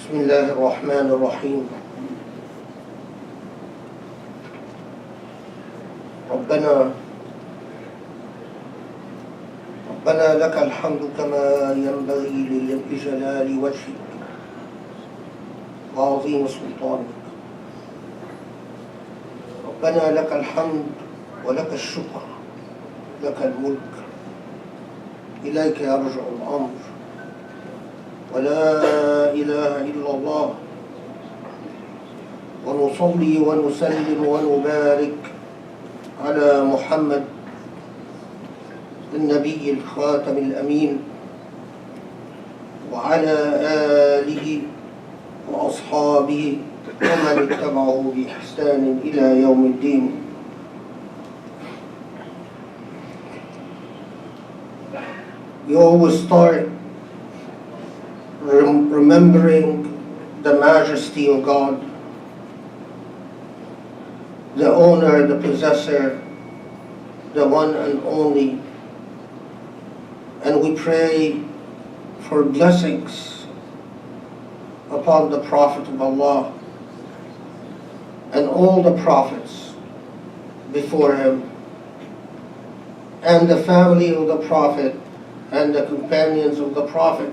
بسم الله الرحمن الرحيم ربنا لك الحمد كما ينبغي لجلال وجهك وعظيم سلطانك. ربنا لك الحمد ولك الشكر، لك الملك، إليك يرجع الأمر، ولا إله إلا الله. ونصلي ونسلم ونبارك على محمد النبي الخاتم الأمين وعلى آله وأصحابه ومن اتبعه بإحسان إلى يوم الدين. We always start remembering the majesty of God, the owner, the possessor, the one and only. And we pray for blessings upon the Prophet of Allah and all the prophets before him, and the family of the Prophet and the companions of the Prophet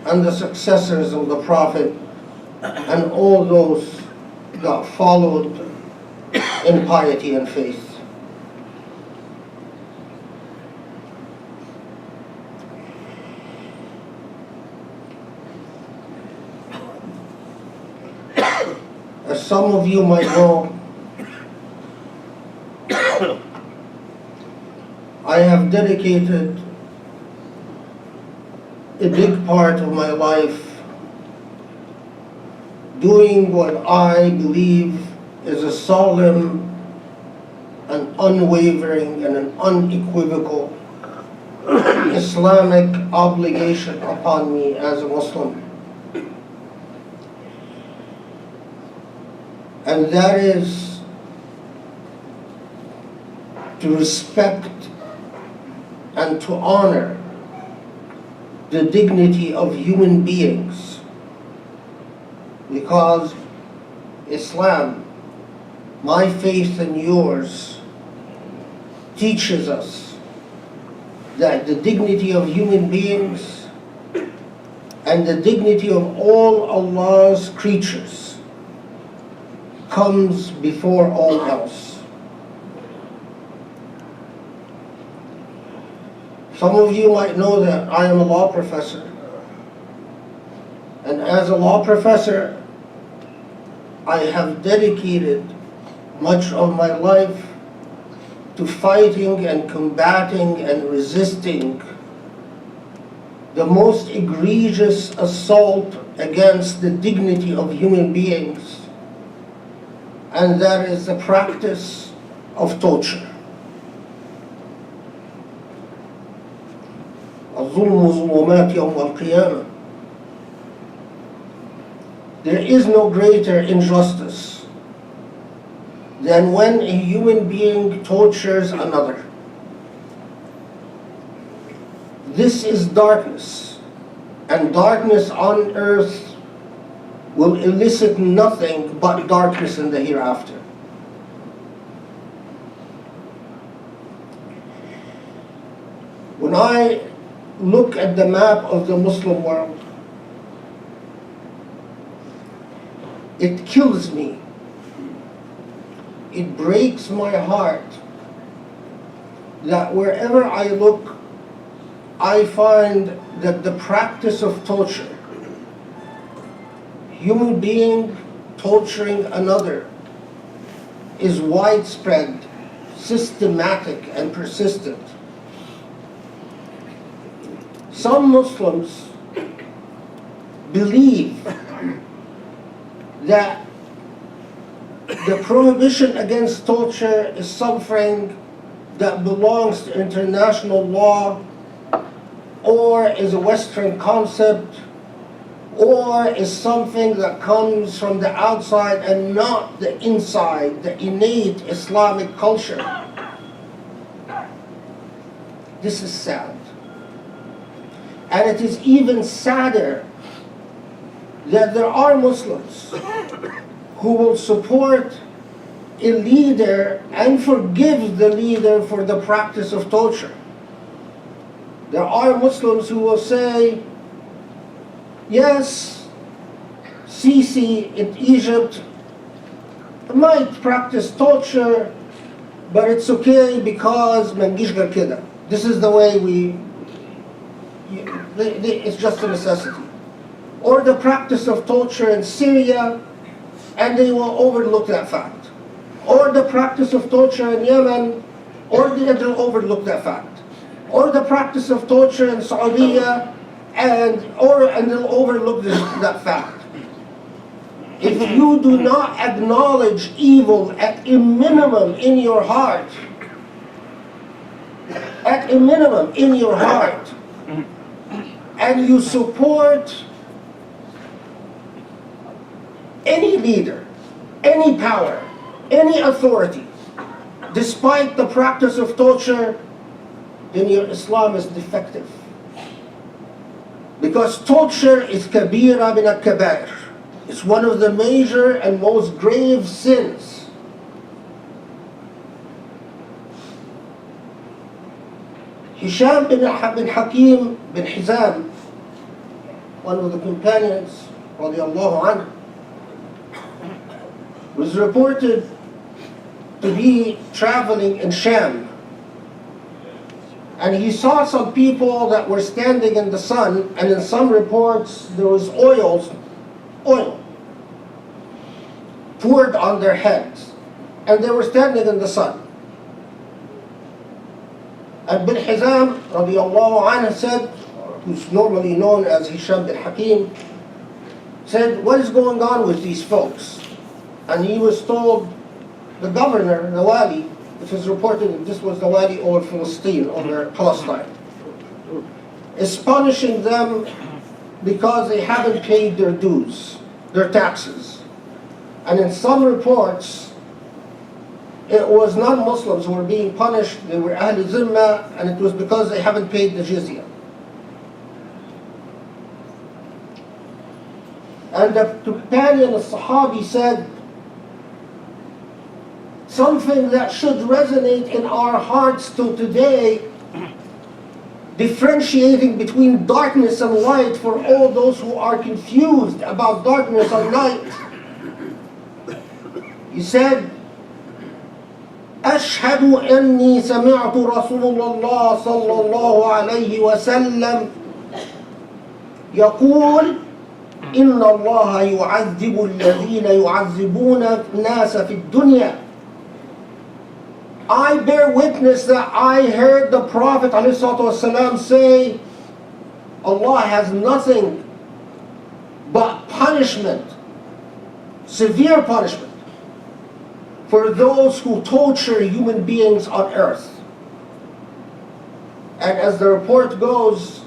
and the successors of the Prophet and all those that followed in piety and faith. As some of you might know, I have dedicated a big part of my life doing what I believe is a solemn and unwavering and an unequivocal Islamic obligation upon me as a Muslim. And that is to respect and to honor the dignity of human beings, because Islam, my faith and yours, teaches us that the dignity of human beings and the dignity of all Allah's creatures comes before all else. Some of you might know that I am a law professor. And as a law professor, I have dedicated much of my life to fighting and combating and resisting the most egregious assault against the dignity of human beings, and that is the practice of torture. الظلم ظلمات يوم القيامة. There is no greater injustice than when a human being tortures another. This is darkness, and darkness on earth will elicit nothing but darkness in the hereafter. When I look at the map of the Muslim world, it kills me. It breaks my heart that wherever I look, I find that the practice of torture, human being torturing another, is widespread, systematic, and persistent. Some Muslims believe that the prohibition against torture is something that belongs to international law, or is a Western concept, or is something that comes from the outside and not the inside, the innate Islamic culture. This is sad. And it is even sadder that there are Muslims who will support a leader and forgive the leader for the practice of torture. There are Muslims who will say, yes, Sisi in Egypt might practice torture, but it's okay because Mangishgar Kida. This is the way it's just a necessity. Or the practice of torture in Syria, and they will overlook that fact. Or the practice of torture in Yemen, or they'll overlook that fact. Or the practice of torture in Saudi, and they'll overlook that fact. If you do not acknowledge evil at a minimum in your heart, and you support any leader, any power, any authority, despite the practice of torture, then your Islam is defective. Because torture is kabira min al-kabair. It's one of the major and most grave sins. Hisham bin Hakim bin Hizam, one of the companions, radiallahu anhu, was reported to be traveling in Sham. And he saw some people that were standing in the sun, and in some reports there was oil poured on their heads, and they were standing in the sun. And bin Hizam radiallahu anhu said, who's normally known as Hisham bin Hakim, said, what is going on with these folks? And he was told, the governor, the wali, it was reported that this was the wali over Palestine, over Palestine, is punishing them because they haven't paid their dues, their taxes. And in some reports, it was non-Muslims who were being punished. They were Ahl Zimma, and it was because they haven't paid the jizya. And the companion, the Sahabi, said, something that should resonate in our hearts till today, differentiating between darkness and light for all those who are confused about darkness and light. He said, أشهد أني سمعت رسول الله صلى الله عليه وسلم يقول إن الله يعذب الذين يعذبون الناس في الدنيا. I bear witness that I heard the Prophet ﷺ say, Allah has nothing but punishment, severe punishment, for those who torture human beings on earth. And as the report goes,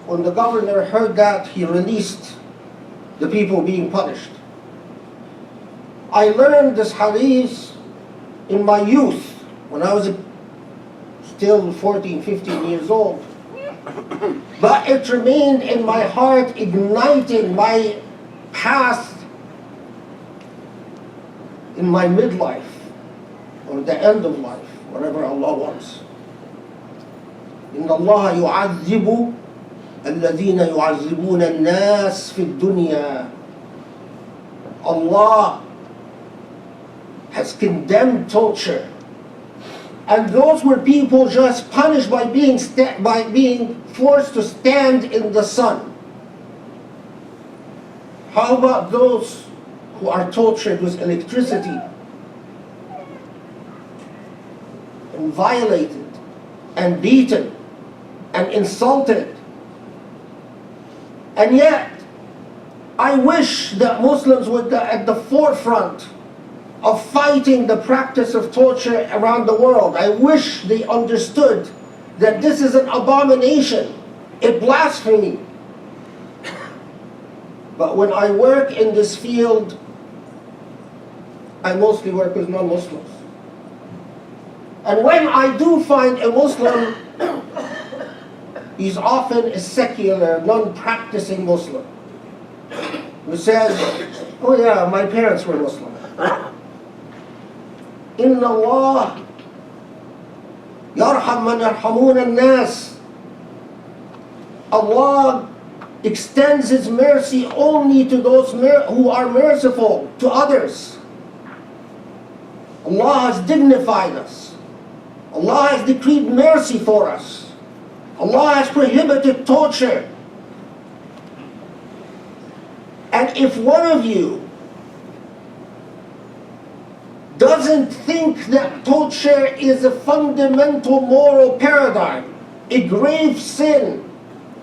when the governor heard that, he released the people being punished. I learned this hadith in my youth, when I was still 14, 15 years old. But it remained in my heart, igniting my path in my midlife, or the end of life, whatever Allah wants. إن الله يعذب الذين يعذبون الناس في الدنيا. Allah has condemned torture. And those were people just punished by being forced to stand in the sun. How about those who are tortured with electricity and violated and beaten and insulted? And yet, I wish that Muslims would be at the forefront of fighting the practice of torture around the world. I wish they understood that this is an abomination, a blasphemy. But when I work in this field, I mostly work with non-Muslims. And when I do find a Muslim, he's often a secular, non-practicing Muslim. who says, oh yeah, my parents were Muslim. Inna Allah yarham man yarhamun al-nas. Allah extends His mercy only to those who are merciful to others. Allah has dignified us. Allah has decreed mercy for us. Allah has prohibited torture. And if one of you doesn't think that torture is a fundamental moral paradigm, a grave sin,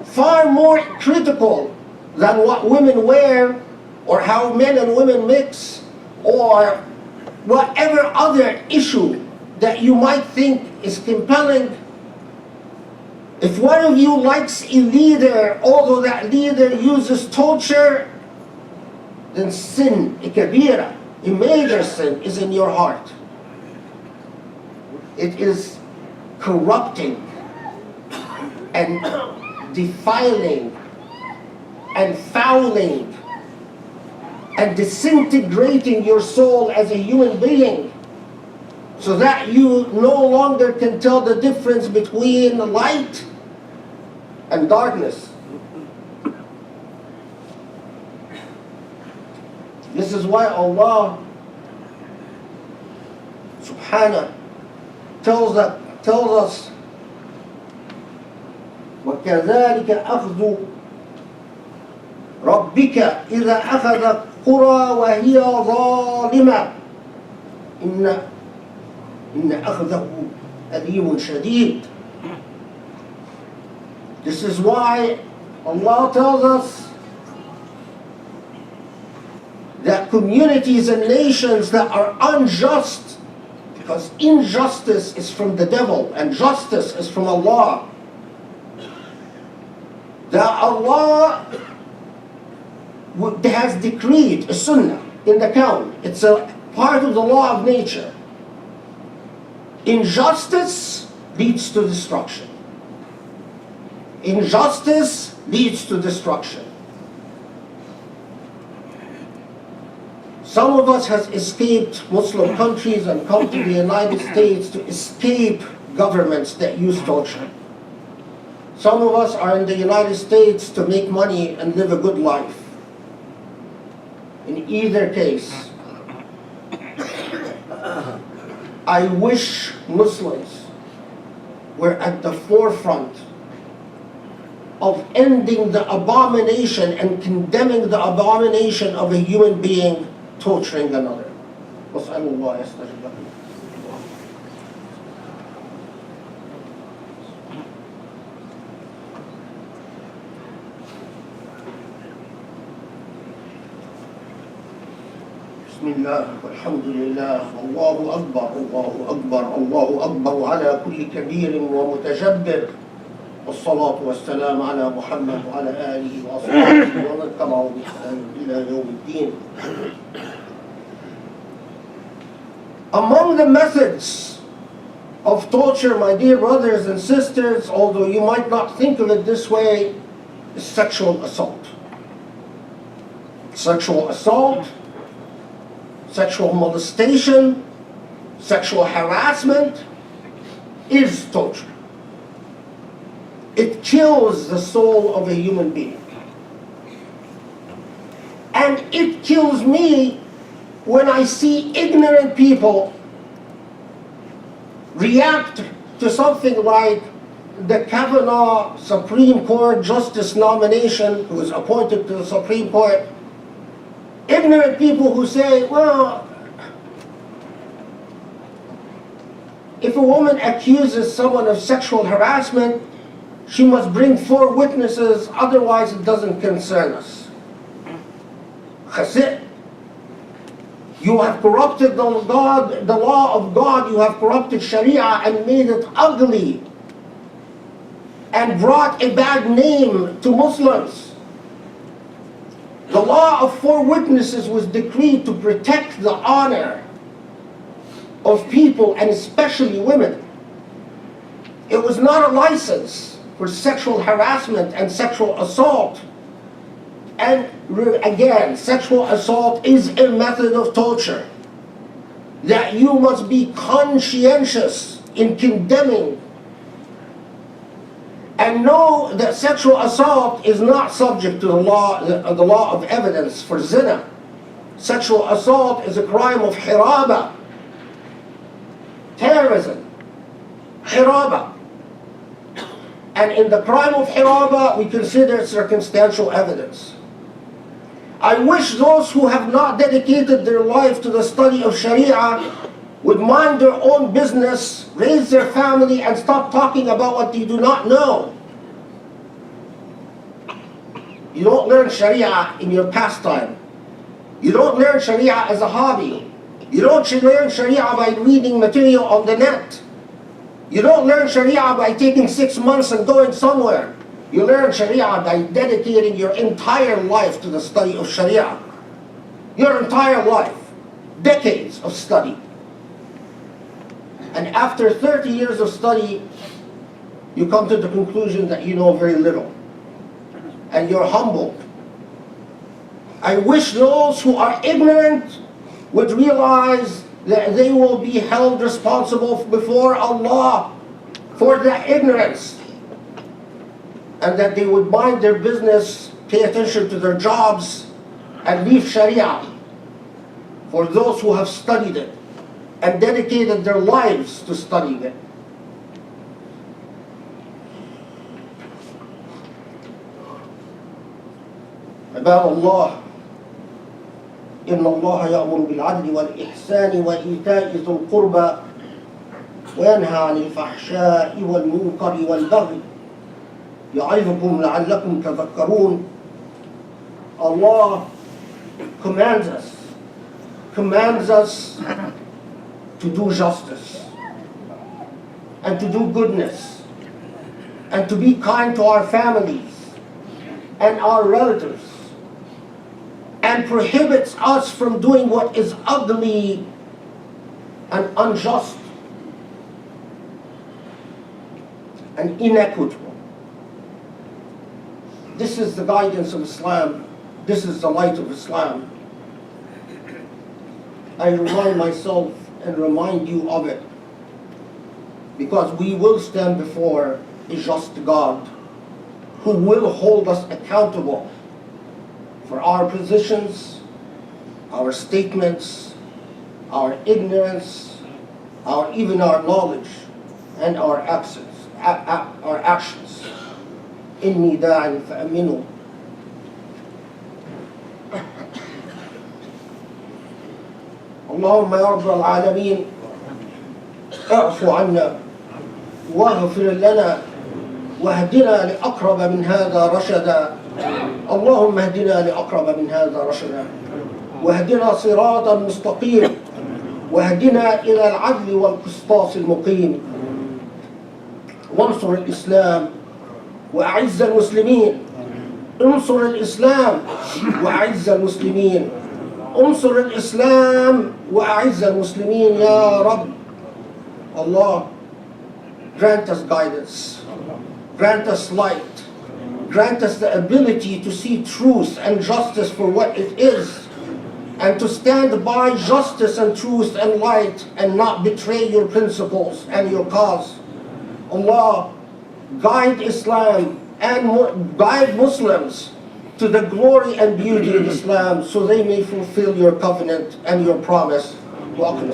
far more critical than what women wear, or how men and women mix, or whatever other issue that you might think is compelling, if one of you likes a leader, although that leader uses torture, then sin, a kabira, a major sin, is in your heart. It is corrupting and defiling and fouling and disintegrating your soul as a human being, so that you no longer can tell the difference between light and darkness. This is why Allah subhanahu tells us وَكَذَلِكَ أَخْذُ رَبِّكَ إِذَا أَخَذَ قُرَى وَهِيَ ظَالِمَةٌ إِنَّ أَخْذَهُ أَلِيمٌ شَدِيدٌ. This is why Allah tells us that communities and nations that are unjust, because injustice is from the devil and justice is from Allah, that Allah has decreed a sunnah in the kawn. It's a part of the law of nature. Injustice leads to destruction. Injustice leads to destruction. Some of us has escaped Muslim countries and come to the United States to escape governments that use torture. Some of us are in the United States to make money and live a good life. In either case, I wish Muslims were at the forefront of ending the abomination and condemning the abomination of a human being torturing another. Was'alullah yastajib lakum. Bismillah, walhamdulillah, Allahu Akbar, Allahu Akbar, Allahu Akbar, ala kulli kabirin wa mutajabbir. والصلاة والسلام على محمد وعلى آله وأصحابه ومن تبعه بإحسان إلى يوم الدين. Among the methods of torture, my dear brothers and sisters, although you might not think of it this way, is sexual assault. Sexual assault, sexual molestation, sexual harassment is torture. It kills the soul of a human being. And it kills me when I see ignorant people react to something like the Kavanaugh Supreme Court Justice nomination, who was appointed to the Supreme Court. Ignorant people who say, well, if a woman accuses someone of sexual harassment, she must bring 4 witnesses, otherwise it doesn't concern us. Khasir. You have corrupted the law of God, you have corrupted Sharia and made it ugly and brought a bad name to Muslims. The law of 4 witnesses was decreed to protect the honor of people and especially women. It was not a license for sexual harassment and sexual assault And again, sexual assault is a method of torture that you must be conscientious in condemning, and know that sexual assault is not subject to the law of evidence for zina. Sexual assault is a crime of Hiraba, terrorism, Hiraba. And in the crime of Hiraba, we consider circumstantial evidence. I wish those who have not dedicated their life to the study of Sharia would mind their own business, raise their family, and stop talking about what they do not know. You don't learn Sharia in your pastime. You don't learn Sharia as a hobby. You don't learn Sharia by reading material on the net. You don't learn Sharia by taking 6 months and going somewhere. You learn Sharia by dedicating your entire life to the study of Sharia. Your entire life. Decades of study. And after 30 years of study, you come to the conclusion that you know very little. And you're humbled. I wish those who are ignorant would realize that they will be held responsible before Allah for their ignorance. And that they would mind their business, pay attention to their jobs, and leave Sharia for those who have studied it and dedicated their lives to studying it. عباد الله إن الله يأمر بالعدل والإحسان وإيتاء ذي القربى وينهى عن الفحشاء والمنكر والبغي يعظكم لعلكم تذكرون. Allah commands us to do justice and to do goodness and to be kind to our families and our relatives, and prohibits us from doing what is ugly and unjust and inequitable. This is the guidance of Islam. This is the light of Islam. I remind myself and remind you of it, because we will stand before a just God who will hold us accountable for our positions, our statements, our ignorance, even our knowledge, and our actions. إني داع فأمنوا. اللهم يا رب العالمين اعف عنا واغفر لنا واهدنا لأقرب من هذا رشدا. اللهم اهدنا لأقرب من هذا رشدا واهدنا صراطا مستقيم واهدنا إلى العدل والقسطاس المقيم وانصر الإسلام وأعز المسلمين. انصر الإسلام وأعز المسلمين. انصر الإسلام وأعز المسلمين يا رب. Allah, grant us guidance, grant us light, grant us the ability to see truth and justice for what it is, and to stand by justice and truth and light and not betray your principles and your cause. Allah, guide Islam and guide Muslims to the glory and beauty of Islam so they may fulfill your covenant and your promise. Welcome.